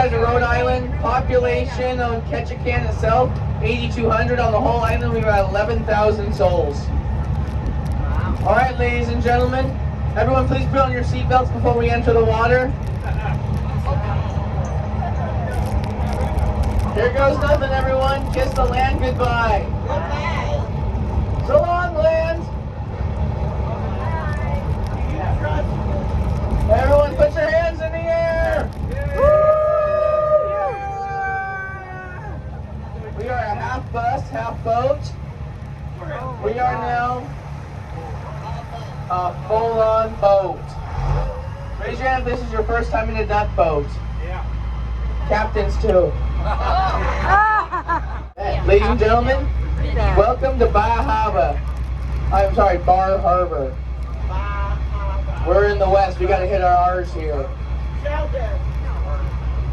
side of Rhode Island. Population on Ketchikan itself, 8,200. On the whole island, we've got 11,000 souls. All right, ladies and gentlemen, everyone please put on your seatbelts before we enter the water. Here goes nothing, everyone. Kiss the land goodbye. Goodbye. So long, land. Everyone put your hands in the air. We are a half bus, half boat. We are now a full-on boat. Raise your hand if this is your first time in a duck boat. Yeah. Captains too. Ladies and gentlemen, welcome to Bar Harbor. We're in the west. We got to hit our R's here. Sheldon,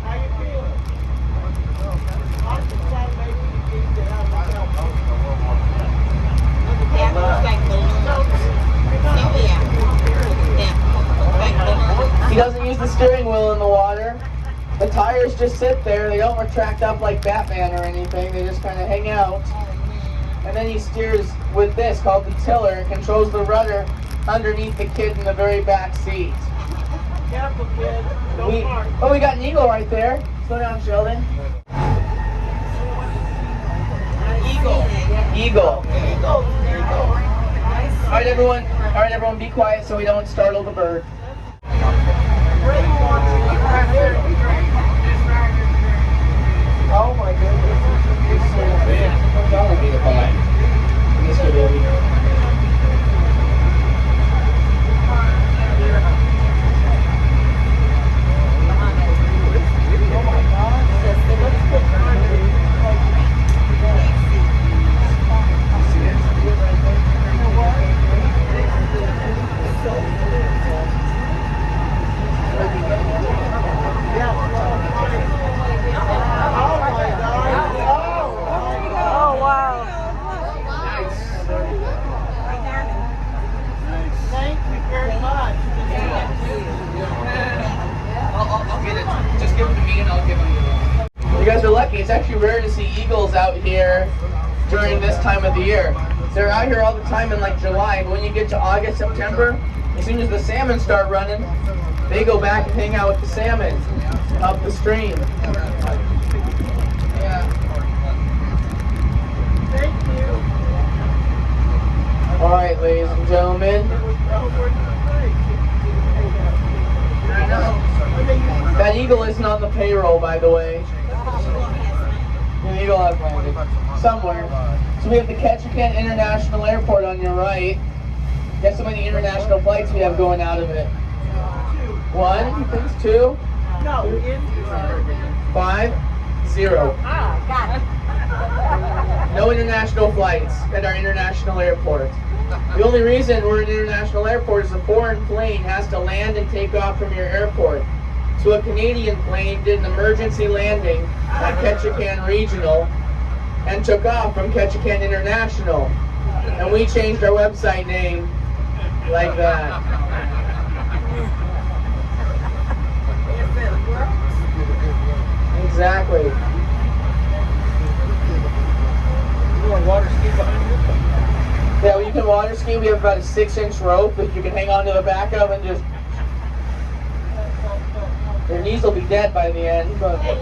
how you feeling? He doesn't use the steering wheel in the water. The tires just sit there. They don't retract up like Batman or anything. They just kind of hang out. And then he steers with this called the tiller and controls the rudder underneath the kid in the very back seat. Careful, kid. Don't park. Oh, we got an eagle right there. Slow down, Sheldon. Eagle. Eagle. All right, everyone. All right, everyone. Be quiet so we don't startle the bird. Oh my goodness. That would be the fun. This could be. You guys are lucky. It's actually rare to see eagles out here during this time of the year. They're out here all the time in like July, but when you get to August, September, as soon as the salmon start running, they go back and hang out with the salmon up the stream. Yeah. Thank you. All right, ladies and gentlemen. That eagle isn't on the payroll, by the way. The eagle has landed somewhere. So we have the Ketchikan International Airport on your right. Guess how many international flights we have going out of it? 1, you think it's 2? No, 5, 0. got it. No international flights at our international airport. The only reason we're an international airport is a foreign plane has to land and take off from your airport. So a Canadian plane did an emergency landing at Ketchikan Regional and took off from Ketchikan International. And we changed our website name like that. Exactly. You want water ski behind you? Yeah, well, you can water ski. We have about a 6-inch rope that you can hang onto the back of and just... Your knees will be dead by the end, but... Hey,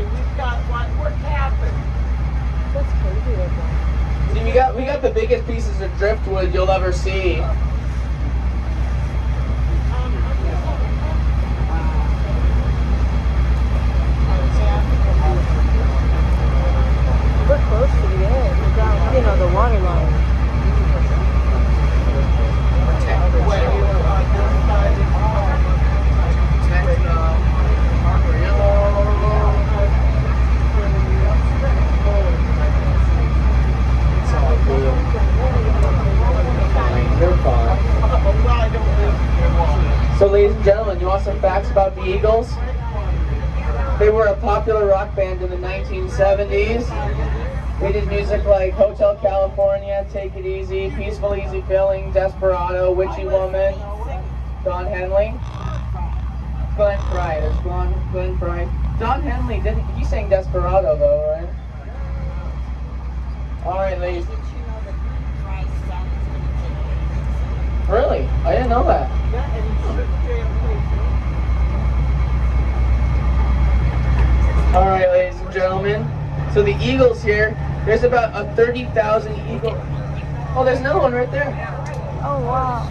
we've got what happened? That's crazy. See, we got the biggest pieces of driftwood you'll ever see. We're close to the edge. We got, the water line. So ladies and gentlemen, you want some facts about the Eagles? They were a popular rock band in the 1970s. They did music like Hotel California, Take It Easy, Peaceful Easy Feeling, Desperado, Witchy Woman, Don Henley, Glenn Fry. There's Glenn Fry. Don Henley, didn't he sang Desperado though, right? Alright, ladies. Did you know that dry sun is going to take Really? I didn't know that. Yeah, and it's Alright, ladies and gentlemen. So the eagles here, there's about a 30,000 eagle. Oh, there's another one right there. Oh, wow.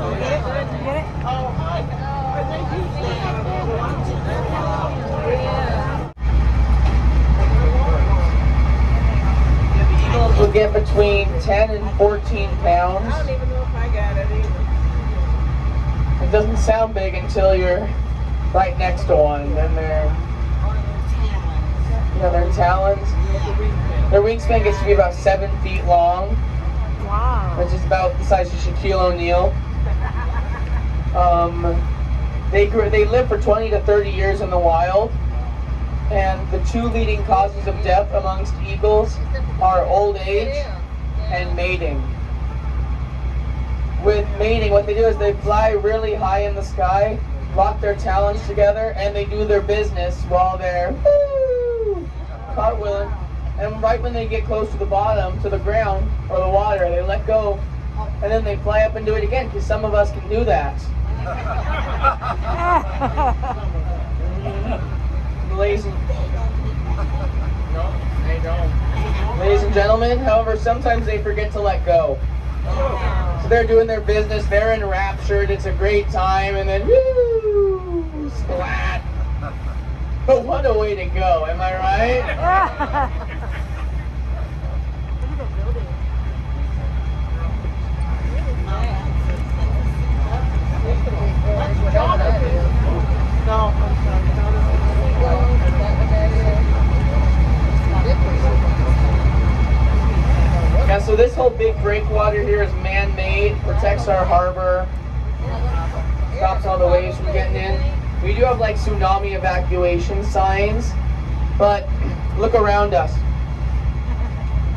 You get it? You get it? Oh, my God. Are they usually up there? Yeah, the eagles will get between 10 and 14 pounds. I don't even know if I got it either. It doesn't sound big until you're right next to one. Then their talons. Their wingspan gets to be about 7 feet long, Wow. which is about the size of Shaquille O'Neal. They live for 20 to 30 years in the wild, and the two leading causes of death amongst eagles are old age and mating. With mating, what they do is they fly really high in the sky, lock their talons together, and they do their business while they're cartwheeling. And right when they get close to the bottom, to the ground or the water, they let go, and then they fly up and do it again, because some of us can do that. Ladies and gentlemen, however, sometimes they forget to let go. So they're doing their business, they're enraptured, it's a great time, and then woo, splat. But what a way to go, am I right? Yeah, so this whole big breakwater here is man-made, protects our harbor, stops all the waves from getting in. We do have like tsunami evacuation signs, but look around us.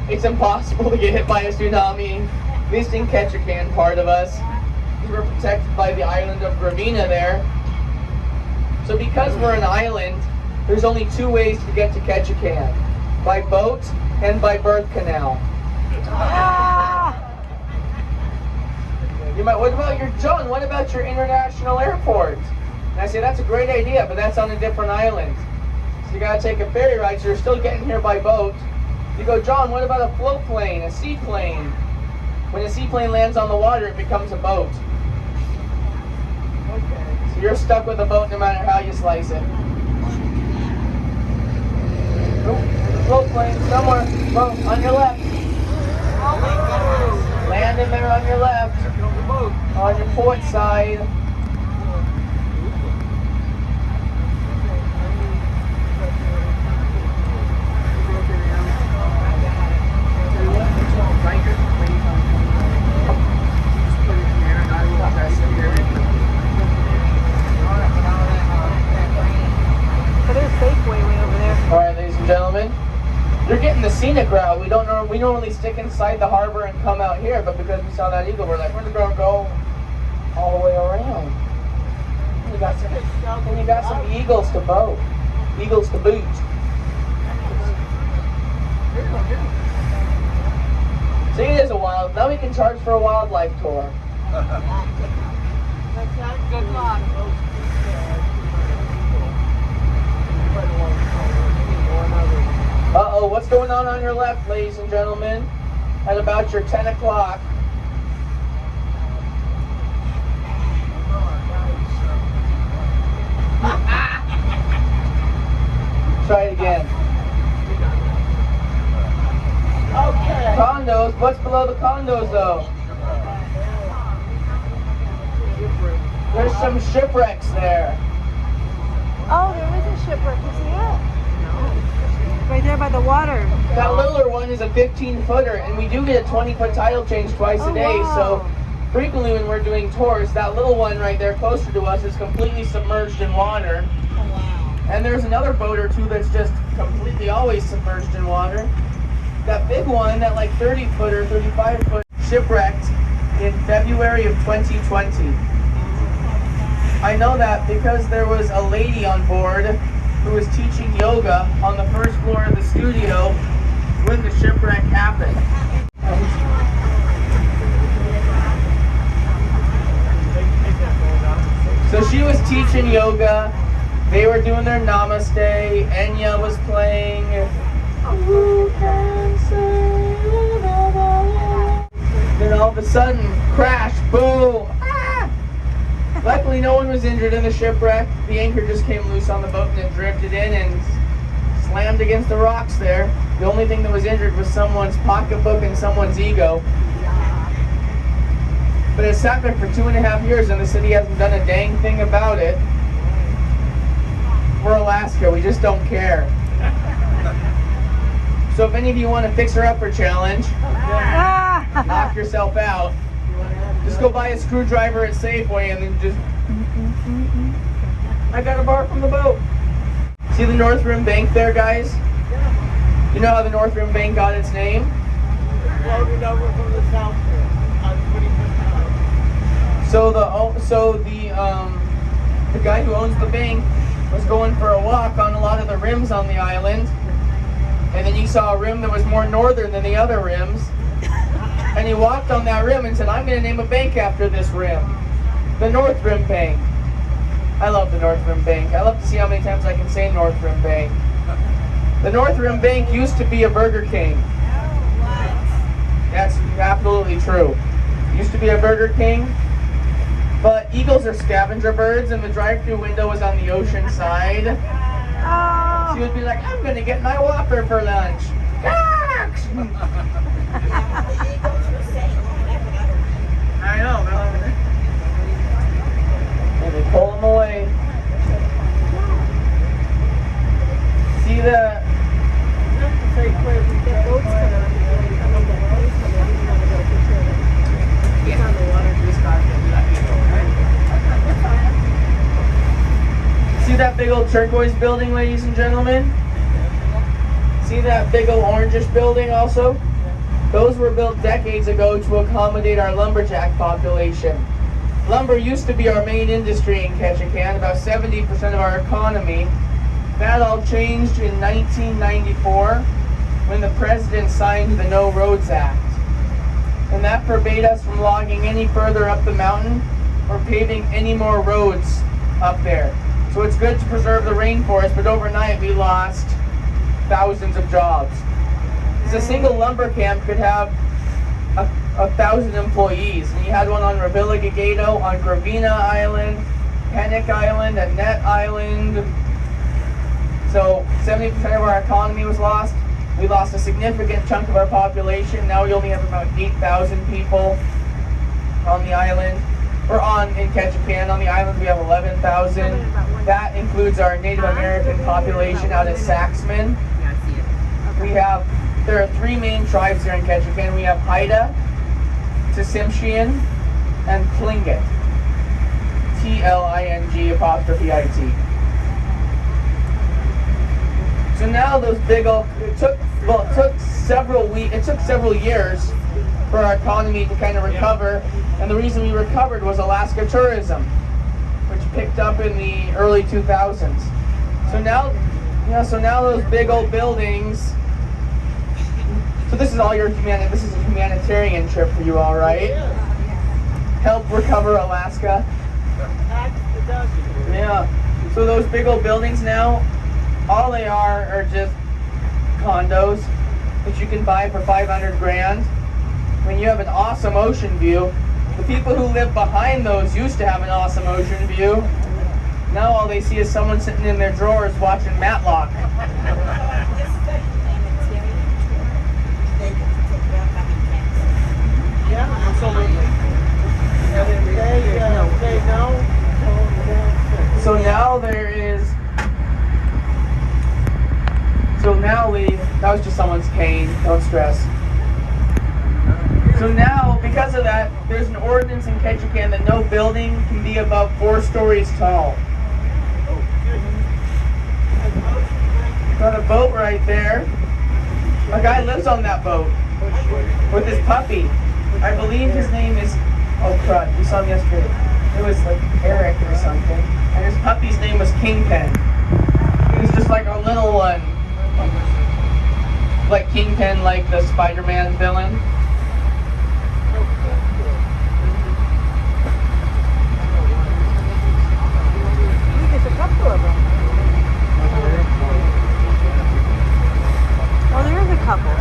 It's impossible to get hit by a tsunami, at least in Ketchikan part of us. We're protected by the island of Gravina there. So because we're an island, there's only two ways to get to Ketchikan: by boat and by birth canal. You might, what about your, John, what about your international airport? And I say, that's a great idea, but that's on a different island. So you gotta take a ferry ride, so you're still getting here by boat. You go, John, what about a float plane, a seaplane? When a seaplane lands on the water, it becomes a boat. Okay. So you're stuck with a boat no matter how you slice it. Oh, there's a float plane somewhere. Well, on your left. Land in there on your left. On your port side. Alright, ladies and gentlemen, you're getting the scenic route. We normally stick inside the harbor and come out here, but because we saw that eagle, we're like, we're gonna go all the way around. And you got some eagles to boat. Eagles to boot. See, it is a wild. Now we can charge for a wildlife tour. Good luck. Uh-oh, what's going on your left, ladies and gentlemen? At about your 10 o'clock. Try it again. Okay. Condos, what's below the condos though? There's some shipwrecks there. Oh, there is a shipwreck. You see it? Right there by the water. That littler one is a 15-footer, and we do get a 20-foot tidal change twice a day, so frequently when we're doing tours, that little one right there closer to us is completely submerged in water. Oh, wow. And there's another boat or two that's just completely always submerged in water. That big one, that like 30-footer, 35-foot, shipwrecked in February of 2020. I know that because there was a lady on board who was teaching yoga on the first floor of the studio when the shipwreck happened. So she was teaching yoga. They were doing their namaste. Enya was playing. Who can say that? Then all of a sudden, crash, boom. Ah! Luckily, no one was injured in the shipwreck. The anchor just came loose on the boat and it drifted in and slammed against the rocks there. The only thing that was injured was someone's pocketbook and someone's ego. But it sat there for 2.5 years and the city hasn't done a dang thing about it. We're Alaska, we just don't care. So if any of you want a fixer-upper challenge, knock yourself out, just go buy a screwdriver at Safeway and then just... I got a bar from the boat. See the North Rim Bank there, guys? You know how the North Rim Bank got its name? Floated over from the south there. So the guy who owns the bank was going for a walk on a lot of the rims on the island, and then he saw a rim that was more northern than the other rims, and he walked on that rim and said, "I'm going to name a bank after this rim, the North Rim Bank." I love the North Rim Bank. I love to see how many times I can say North Rim Bank. The North Rim Bank used to be a Burger King. That's absolutely true. Used to be a Burger King. But eagles are scavenger birds, and the drive-thru window was on the ocean side. She would be like, "I'm going to get my Whopper for lunch." I know. And they pull them away. See the... See that big old turquoise building, ladies and gentlemen? See that big old orangish building also? Those were built decades ago to accommodate our lumberjack population. Lumber used to be our main industry in Ketchikan, about 70% of our economy. That all changed in 1994 when the president signed the No Roads Act. And that forbade us from logging any further up the mountain or paving any more roads up there. So it's good to preserve the rainforest, but overnight we lost thousands of jobs. Because a single lumber camp could have 1,000 employees. And you had one on Revillagigato, on Gravina Island, Panic Island, Annette Island. So 70% of our economy was lost. We lost a significant chunk of our population. Now we only have about 8,000 people on the island. In Ketchikan. On the island we have 11,000. That includes our Native American population out at Saxman. There are 3 main tribes here in Ketchikan. We have Haida, Tsimshian, and Tlingit. Tling''. So now those big old, it took several years for our economy to kind of recover, and the reason we recovered was Alaska tourism, which picked up in the early 2000s. So now those big old buildings. So this is all your this is a humanitarian trip for you, all right? Help recover Alaska. Yeah. So those big old buildings now, all they are just condos that you can buy for 500 grand. When you have an awesome ocean view, the people who live behind those used to have an awesome ocean view. Now all they see is someone sitting in their drawers watching Matlock. Yeah, absolutely. And if they know, so now there is. So now that was just someone's cane. Don't stress. So now, because of that, there's an ordinance in Ketchikan that no building can be above 4 stories tall. Got a boat right there. A guy lives on that boat with his puppy. I believe his name is, oh crud, we saw him yesterday. It was like Eric or something. And his puppy's name was Kingpin. He's just like a little one. Like Kingpin, like the Spider-Man villain. Look, there's a couple of them. Oh, there is a couple.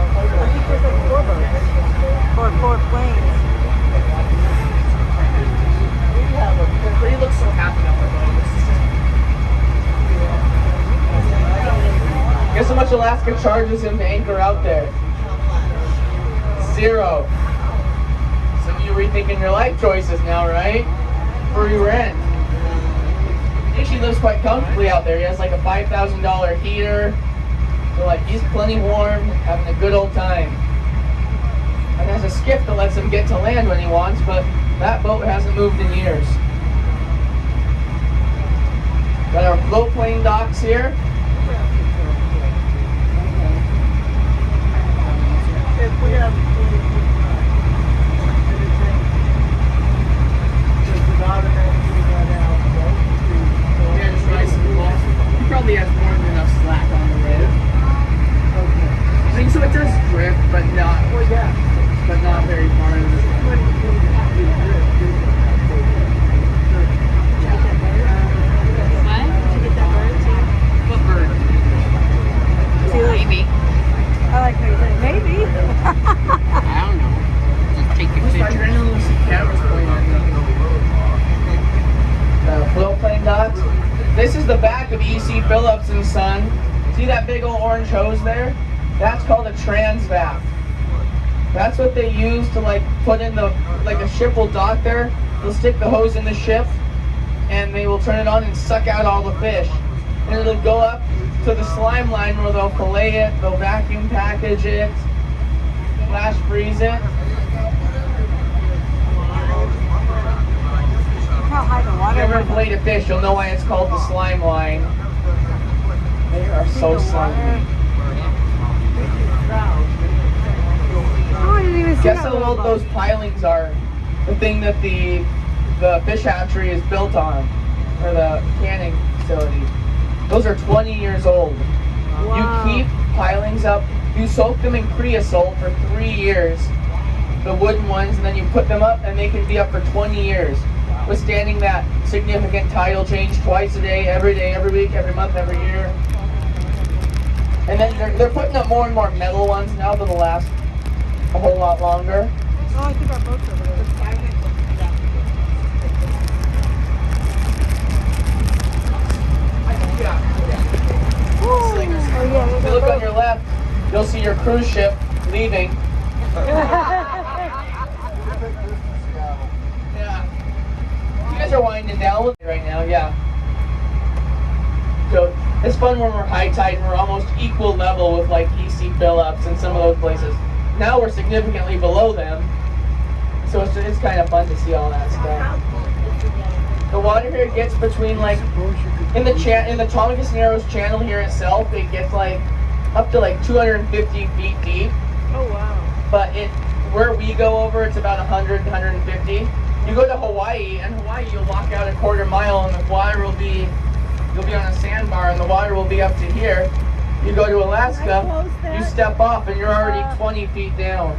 I think there's like 4 boats. Four planes. He looks so happy on the boat. Guess how much Alaska charges him to anchor out there? 0. Some of you rethinking your life choices now, right? Free rent. He lives quite comfortably out there. He has like a $5,000 heater. So like he's plenty warm, having a good old time. And has a skiff that lets him get to land when he wants, but that boat hasn't moved in years. Got our float plane docks here. If we have Yeah, just nice and close. He probably has more than enough slack on the road. okay. I think so it does drift, but not very far into the What bird? Maybe. I like how you said maybe. I don't know. Just take your picture. randomly see cameras playing on the float plane docks. This is the back of E.C. Phillips and Son. See that big old orange hose there? That's called a transvac. That's what they use to like put in the, like a ship will dock there. They'll stick the hose in the ship and they will turn it on and suck out all the fish. And it'll go up to the slime line where they'll fillet it, they'll vacuum package it, flash freeze it. Look how high the If water you ever is. played a fish, you'll know why it's called the slime line. They are so slimy. Oh, I didn't even see Guess that how little old boat. those pilings are? The thing that the fish hatchery is built on, or the canning facility. Those are 20 years old. Wow. You keep pilings up, you soak them in creosote for 3 years, the wooden ones, and then you put them up and they can be up for 20 years, withstanding that significant tidal change twice a day, every week, every month, every year. And then they're putting up more and more metal ones now that'll last a whole lot longer. Oh, I think our boat's over there. Oh, yeah, If there's you a look on boat. your left, you'll see your cruise ship leaving. Yeah. You guys are winding down right now, yeah. So it's fun when we're high tide and we're almost equal level with like E.C. Phillips and some of those places. Now we're significantly below them, so it's kind of fun to see all that stuff. The water here gets between like in the Tongass Narrows channel here itself, it gets like up to like 250 feet deep. Oh, wow. But where we go over, it's about 100, 150. You go to Hawaii, and Hawaii you'll walk out a quarter mile and the water will be, you'll be on a sandbar and the water will be up to here. You go to Alaska, you step off and you're already 20 feet down.